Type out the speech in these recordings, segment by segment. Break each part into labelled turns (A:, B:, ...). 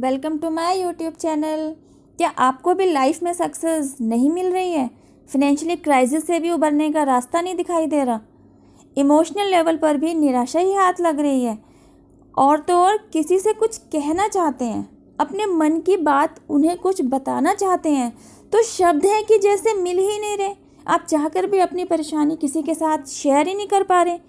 A: Welcome to my YouTube channel. क्या आपको भी लाइफ में सक्सेस नहीं मिल रही है? फिनेंशियली क्राइसिस से भी उबरने का रास्ता नहीं दिखाई दे रहा? इमोशनल लेवल पर भी निराशा ही हाथ लग रही है? और तो और किसी से कुछ कहना चाहते हैं, अपने मन की बात उन्हें कुछ बताना चाहते हैं, तो शब्द हैं कि जैसे मिल ही नहीं रहे। आप चाहकर भी अपनी परेशानी किसी के साथ शेयर ही नहीं कर पा रहे।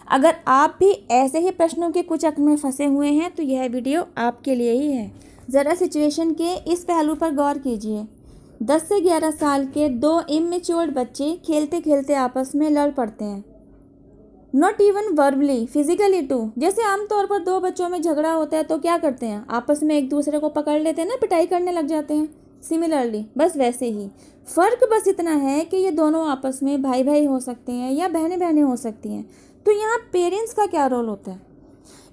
A: अगर आप भी ऐसे ही प्रश्नों के कुचक्र में फंसे हुए हैं तो यह वीडियो आपके लिए ही है। ज़रा सिचुएशन के इस पहलू पर गौर कीजिए। 10 से 11 साल के दो इमेच्योर्ड बच्चे खेलते खेलते आपस में लड़ पड़ते हैं। Not even verbally, physically too. जैसे आमतौर पर दो बच्चों में झगड़ा होता है तो क्या करते हैं, आपस में एक दूसरे को पकड़ लेते हैं ना, पिटाई करने लग जाते हैं। सिमिलरली बस वैसे ही फ़र्क बस इतना है कि ये दोनों आपस में भाई भाई हो सकते हैं या बहनें बहनें हो सकती हैं। तो यहाँ पेरेंट्स का क्या रोल होता है?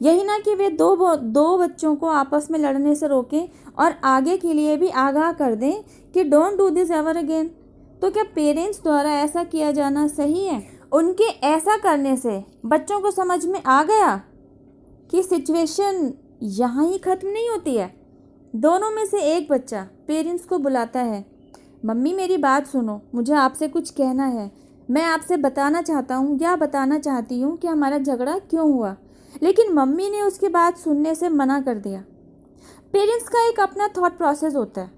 A: यही ना कि वे दो बच्चों को आपस में लड़ने से रोकें और आगे के लिए भी आगाह कर दें कि don't do this ever again. तो क्या पेरेंट्स द्वारा ऐसा किया जाना सही है? उनके ऐसा करने से बच्चों को समझ में आ गया कि सिचुएशन यहाँ ही ख़त्म नहीं होती है। दोनों में से एक बच्चा पेरेंट्स को बुलाता है, मम्मी मेरी बात सुनो, मुझे आपसे कुछ कहना है, मैं आपसे बताना चाहता हूँ या बताना चाहती हूँ कि हमारा झगड़ा क्यों हुआ। लेकिन मम्मी ने उसकी बात सुनने से मना कर दिया। पेरेंट्स का एक अपना थॉट प्रोसेस होता है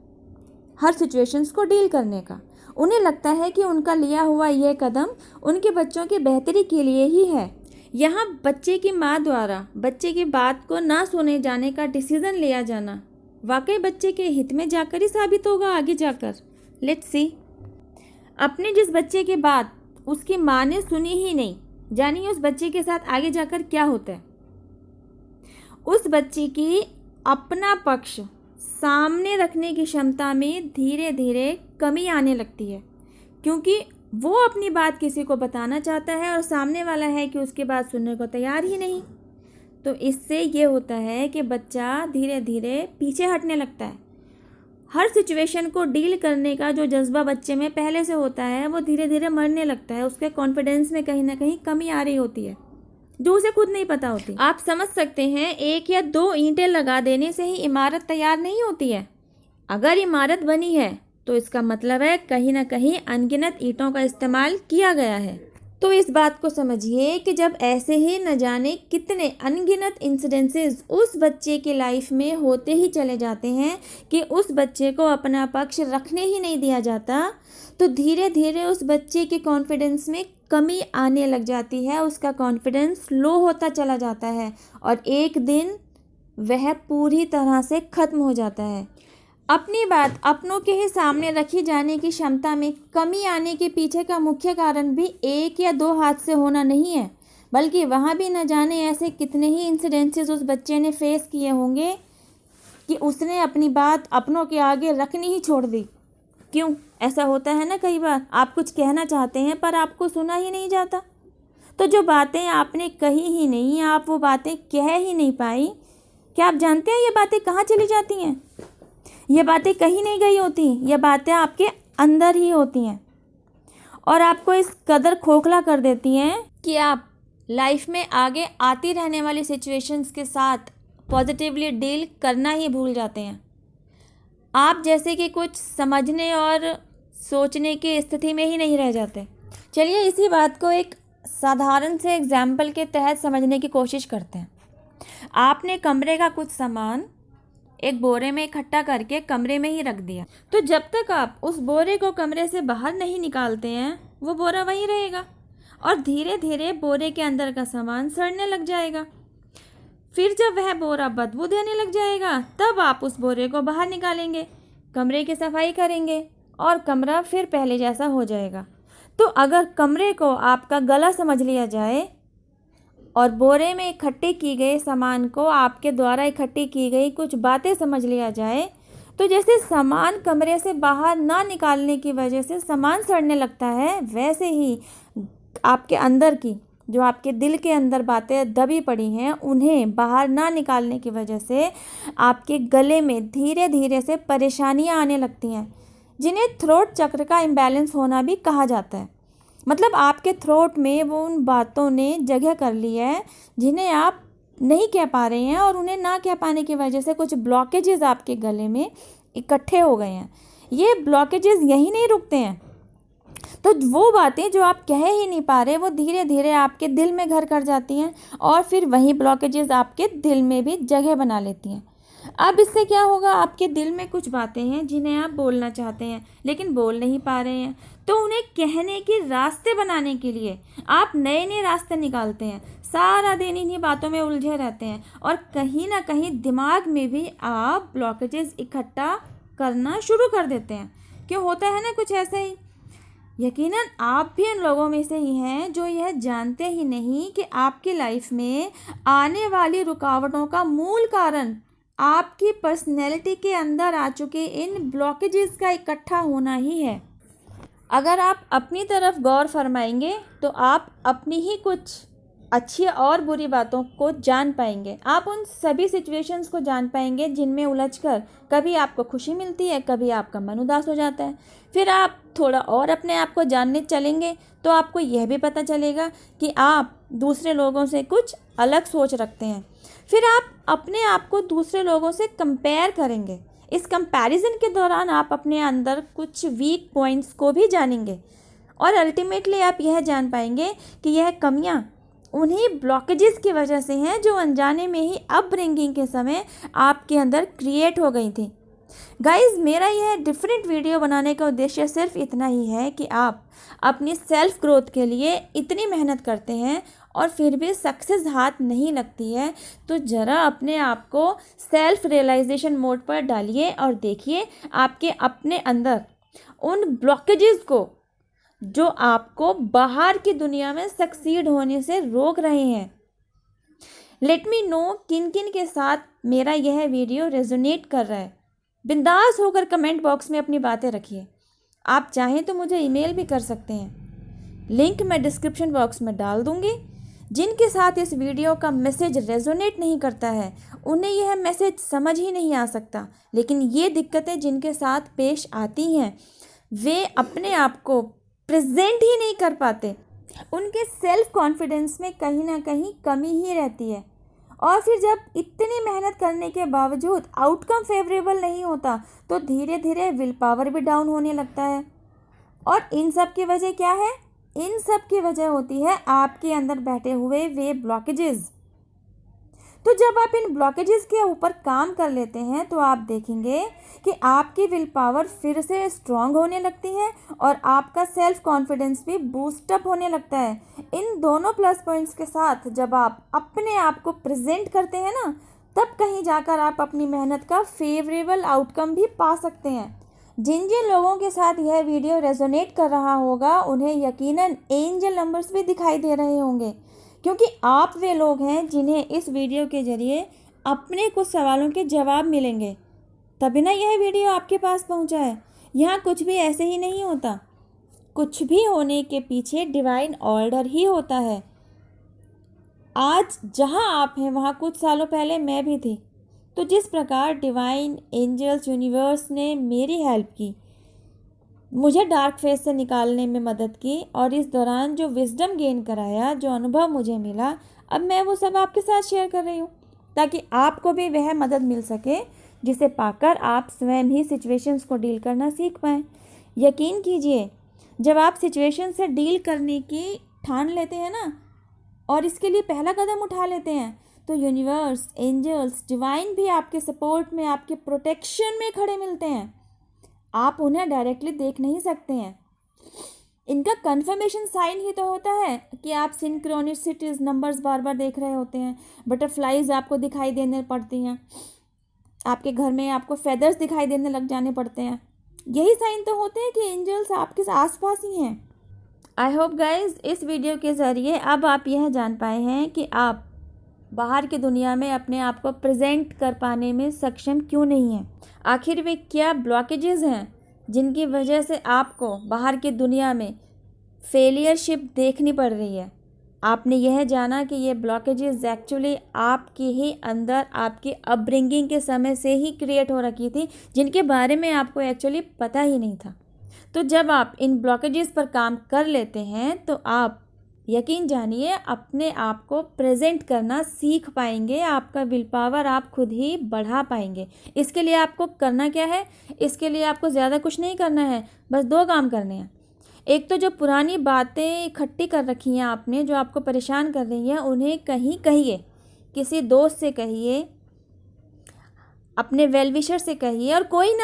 A: हर सिचुएशंस को डील करने का। उन्हें लगता है कि उनका लिया हुआ यह कदम उनके बच्चों की बेहतरी के लिए ही है। यहाँ बच्चे की माँ द्वारा बच्चे की बात को ना सुने जाने का डिसीज़न लिया जाना वाकई बच्चे के हित में जाकर ही साबित होगा आगे जाकर। Let's see. अपने जिस बच्चे की बात उसकी माँ ने सुनी ही नहीं, जानिए उस बच्चे के साथ आगे जाकर क्या होता है। उस बच्चे की अपना पक्ष सामने रखने की क्षमता में धीरे धीरे कमी आने लगती है, क्योंकि वो अपनी बात किसी को बताना चाहता है और सामने वाला है कि उसकी बात सुनने को तैयार ही नहीं। तो इससे ये होता है कि बच्चा धीरे धीरे पीछे हटने लगता है। हर सिचुएशन को डील करने का जो जज्बा बच्चे में पहले से होता है वो धीरे धीरे मरने लगता है। उसके कॉन्फिडेंस में कहीं ना कहीं कमी आ रही होती है जो उसे खुद नहीं पता होती। आप समझ सकते हैं, एक या दो ईंटें लगा देने से ही इमारत तैयार नहीं होती है। अगर इमारत बनी है तो इसका मतलब है कहीं ना कहीं अनगिनत ईंटों का इस्तेमाल किया गया है। तो इस बात को समझिए कि जब ऐसे ही न जाने कितने अनगिनत इंसिडेंसेस उस बच्चे की लाइफ में होते ही चले जाते हैं कि उस बच्चे को अपना पक्ष रखने ही नहीं दिया जाता, तो धीरे धीरे उस बच्चे के कॉन्फिडेंस में कमी आने लग जाती है। उसका कॉन्फिडेंस लो होता चला जाता है और एक दिन वह पूरी तरह से ख़त्म हो जाता है। अपनी बात अपनों के ही सामने रखी जाने की क्षमता में कमी आने के पीछे का मुख्य कारण भी एक या दो हाथ से होना नहीं है, बल्कि वहाँ भी न जाने ऐसे कितने ही इंसिडेंसेस उस बच्चे ने फेस किए होंगे कि उसने अपनी बात अपनों के आगे रखनी ही छोड़ दी। क्यों ऐसा होता है ना, कई बार आप कुछ कहना चाहते हैं पर आपको सुना ही नहीं जाता। तो जो बातें आपने कही ही नहीं, आप वो बातें कह ही नहीं पाई, क्या आप जानते हैं ये बातें कहाँ चली जाती हैं? ये बातें कहीं नहीं गई होती, ये बातें आपके अंदर ही होती हैं और आपको इस कदर खोखला कर देती हैं कि आप लाइफ में आगे आती रहने वाली सिचुएशंस के साथ पॉजिटिवली डील करना ही भूल जाते हैं। आप जैसे कि कुछ समझने और सोचने की स्थिति में ही नहीं रह जाते। चलिए इसी बात को एक साधारण से एग्जाम्पल के तहत समझने की कोशिश करते हैं। आपने कमरे का कुछ सामान एक बोरे में इकट्ठा करके कमरे में ही रख दिया, तो जब तक आप उस बोरे को कमरे से बाहर नहीं निकालते हैं वो बोरा वहीं रहेगा और धीरे धीरे बोरे के अंदर का सामान सड़ने लग जाएगा। फिर जब वह बोरा बदबू देने लग जाएगा तब आप उस बोरे को बाहर निकालेंगे, कमरे की सफाई करेंगे और कमरा फिर पहले जैसा हो जाएगा। तो अगर कमरे को आपका गला समझ लिया जाए और बोरे में इकट्ठे की गए सामान को आपके द्वारा इकट्ठी की गई कुछ बातें समझ लिया जाए, तो जैसे सामान कमरे से बाहर ना निकालने की वजह से सामान सड़ने लगता है, वैसे ही आपके अंदर की जो आपके दिल के अंदर बातें दबी पड़ी हैं उन्हें बाहर ना निकालने की वजह से आपके गले में धीरे धीरे से परेशानियां आने लगती हैं, जिन्हें थ्रोट चक्र का इम्बैलेंस होना भी कहा जाता है। मतलब आपके थ्रोट में वो उन बातों ने जगह कर ली है जिन्हें आप नहीं कह पा रहे हैं और उन्हें ना कह पाने की वजह से कुछ ब्लॉकेजेस आपके गले में इकट्ठे हो गए हैं। ये ब्लॉकेजेस यहीं नहीं रुकते हैं, तो वो बातें जो आप कह ही नहीं पा रहे वो धीरे धीरे आपके दिल में घर कर जाती हैं और फिर वही ब्लॉकेजेस आपके दिल में भी जगह बना लेती हैं। अब इससे क्या होगा, आपके दिल में कुछ बातें हैं जिन्हें आप बोलना चाहते हैं लेकिन बोल नहीं पा रहे हैं, तो उन्हें कहने के रास्ते बनाने के लिए आप नए नए रास्ते निकालते हैं। सारा दिन इन्हीं बातों में उलझे रहते हैं और कहीं ना कहीं दिमाग में भी आप ब्लॉकेजेस इकट्ठा करना शुरू कर देते हैं। क्यों होता है ना कुछ ऐसे ही। यकीनन आप भी उन लोगों में से ही हैं जो यह जानते ही नहीं कि आपकी लाइफ में आने वाली रुकावटों का मूल कारण आपकी पर्सनैलिटी के अंदर आ चुके इन ब्लॉकेजेस का इकट्ठा होना ही है। अगर आप अपनी तरफ गौर फरमाएंगे तो आप अपनी ही कुछ अच्छी और बुरी बातों को जान पाएंगे। आप उन सभी सिचुएशंस को जान पाएंगे जिनमें उलझकर कभी आपको खुशी मिलती है, कभी आपका मन उदास हो जाता है। फिर आप थोड़ा और अपने आप को जानने चलेंगे तो आपको यह भी पता चलेगा कि आप दूसरे लोगों से कुछ अलग सोच रखते हैं। फिर आप अपने आप को दूसरे लोगों से कंपेयर करेंगे। इस कंपैरिजन के दौरान आप अपने अंदर कुछ वीक पॉइंट्स को भी जानेंगे और अल्टीमेटली आप यह जान पाएंगे कि यह कमियां उन्हीं ब्लॉकेजेस की वजह से हैं जो अनजाने में ही अपब्रिंगिंग के समय आपके अंदर क्रिएट हो गई थी। गाइस, मेरा यह डिफरेंट वीडियो बनाने का उद्देश्य सिर्फ इतना ही है कि आप अपनी सेल्फ ग्रोथ के लिए इतनी मेहनत करते हैं और फिर भी सक्सेस हाथ नहीं लगती है, तो ज़रा अपने आप को सेल्फ रियलाइजेशन मोड पर डालिए और देखिए आपके अपने अंदर उन ब्लॉकेजेस को जो आपको बाहर की दुनिया में सक्सीड होने से रोक रहे हैं। लेट मी नो किन किन के साथ मेरा यह वीडियो रेजोनेट कर रहा है। बिंदास होकर कमेंट बॉक्स में अपनी बातें रखिए। आप चाहें तो मुझे ईमेल भी कर सकते हैं, लिंक मैं डिस्क्रिप्शन बॉक्स में डाल दूंगी। जिनके साथ इस वीडियो का मैसेज रेजोनेट नहीं करता है उन्हें यह मैसेज समझ ही नहीं आ सकता, लेकिन ये दिक्कतें जिनके साथ पेश आती हैं वे अपने आप को प्रेजेंट ही नहीं कर पाते। उनके सेल्फ कॉन्फिडेंस में कहीं ना कहीं कमी ही रहती है और फिर जब इतनी मेहनत करने के बावजूद आउटकम फेवरेबल नहीं होता तो धीरे धीरे विल पावर भी डाउन होने लगता है। और इन सब की वजह क्या है? इन सब की वजह होती है आपके अंदर बैठे हुए वे ब्लॉकेजेस। तो जब आप इन ब्लॉकेजेस के ऊपर काम कर लेते हैं तो आप देखेंगे कि आपकी विल पावर फिर से स्ट्रांग होने लगती है और आपका सेल्फ कॉन्फिडेंस भी बूस्टअप होने लगता है। इन दोनों प्लस पॉइंट्स के साथ जब आप अपने आप को प्रेजेंट करते हैं ना, तब कहीं जाकर आप अपनी मेहनत का फेवरेबल आउटकम भी पा सकते हैं। जिन जिन लोगों के साथ यह वीडियो रेजोनेट कर रहा होगा उन्हें यकीनन एंजल नंबर्स भी दिखाई दे रहे होंगे, क्योंकि आप वे लोग हैं जिन्हें इस वीडियो के ज़रिए अपने कुछ सवालों के जवाब मिलेंगे, तभी ना यह वीडियो आपके पास पहुंचा है। यहाँ कुछ भी ऐसे ही नहीं होता, कुछ भी होने के पीछे डिवाइन ऑर्डर ही होता है। आज जहाँ आप हैं वहाँ कुछ सालों पहले मैं भी थी, तो जिस प्रकार डिवाइन एंजल्स यूनिवर्स ने मेरी हेल्प की, मुझे डार्क फेज से निकालने में मदद की और इस दौरान जो विजडम गेन कराया, जो अनुभव मुझे मिला, अब मैं वो सब आपके साथ शेयर कर रही हूँ ताकि आपको भी वह मदद मिल सके जिसे पाकर आप स्वयं ही सिचुएशंस को डील करना सीख पाएँ। यकीन कीजिए, जब आप सिचुएशन से डील करने की ठान लेते हैं ना और इसके लिए पहला कदम उठा लेते हैं, तो यूनिवर्स, एंजल्स, डिवाइन भी आपके सपोर्ट में, आपके प्रोटेक्शन में खड़े मिलते हैं। आप उन्हें डायरेक्टली देख नहीं सकते हैं, इनका कंफर्मेशन साइन ही तो होता है कि आप सिंक्रोनिसिटीज नंबर्स बार बार देख रहे होते हैं, बटरफ्लाइज आपको दिखाई देने पड़ती हैं, आपके घर में आपको फेदर्स दिखाई देने लग जाने पड़ते हैं। यही साइन तो होते हैं कि एंजल्स आपके आसपास ही हैं। आई होप गाइज इस वीडियो के ज़रिए अब आप यह जान पाए हैं कि आप बाहर की दुनिया में अपने आप को प्रेजेंट कर पाने में सक्षम क्यों नहीं हैं। आखिर वे क्या ब्लॉकेजेस हैं जिनकी वजह से आपको बाहर की दुनिया में फेलियरशिप देखनी पड़ रही है। आपने यह जाना कि ये ब्लॉकेजेस एक्चुअली आपके ही अंदर, आपकी अपब्रिंगिंग के समय से ही क्रिएट हो रखी थी, जिनके बारे में आपको एक्चुअली पता ही नहीं था। तो जब आप इन ब्लॉकेजेस पर काम कर लेते हैं तो आप यकीन जानिए अपने आप को प्रेजेंट करना सीख पाएंगे, आपका विल पावर आप खुद ही बढ़ा पाएंगे। इसके लिए आपको करना क्या है, इसके लिए आपको ज़्यादा कुछ नहीं करना है, बस 2 काम करने हैं। एक तो जो पुरानी बातें इकट्ठी कर रखी हैं आपने, जो आपको परेशान कर रही हैं, उन्हें कहीं कहिए, किसी दोस्त से कहिए, अपने वेल विशर से कहिए, और कोई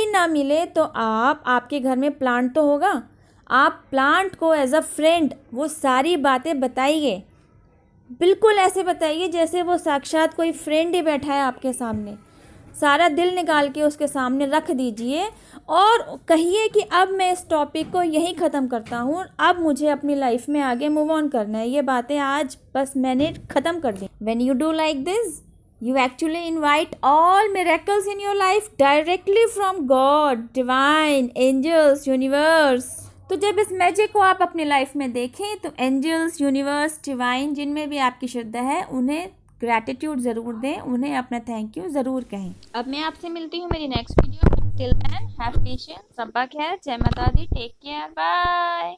A: ना मिले तो आपके घर में प्लांट तो होगा, आप प्लांट को एज अ फ्रेंड वो सारी बातें बताइए, बिल्कुल ऐसे बताइए जैसे वो साक्षात कोई फ्रेंड ही बैठा है आपके सामने। सारा दिल निकाल के उसके सामने रख दीजिए और कहिए कि अब मैं इस टॉपिक को यहीं ख़त्म करता हूँ, अब मुझे अपनी लाइफ में आगे मूव ऑन करना है, ये बातें आज बस मैंने ख़त्म कर दी। When you do like this, you actually invite all miracles in your life directly from God, divine, angels, universe। तो जब इस मैजिक को आप अपनी लाइफ में देखें तो एंजल्स, यूनिवर्स, डिवाइन, जिनमें भी आपकी श्रद्धा है, उन्हें ग्रैटिट्यूड ज़रूर दें, उन्हें अपना थैंक यू ज़रूर कहें। अब मैं आपसे मिलती हूँ मेरी नेक्स्ट वीडियो में। टिल देन हैव पेशेंस, सबा खैर, जय माता दी, टेक केयर, बाय।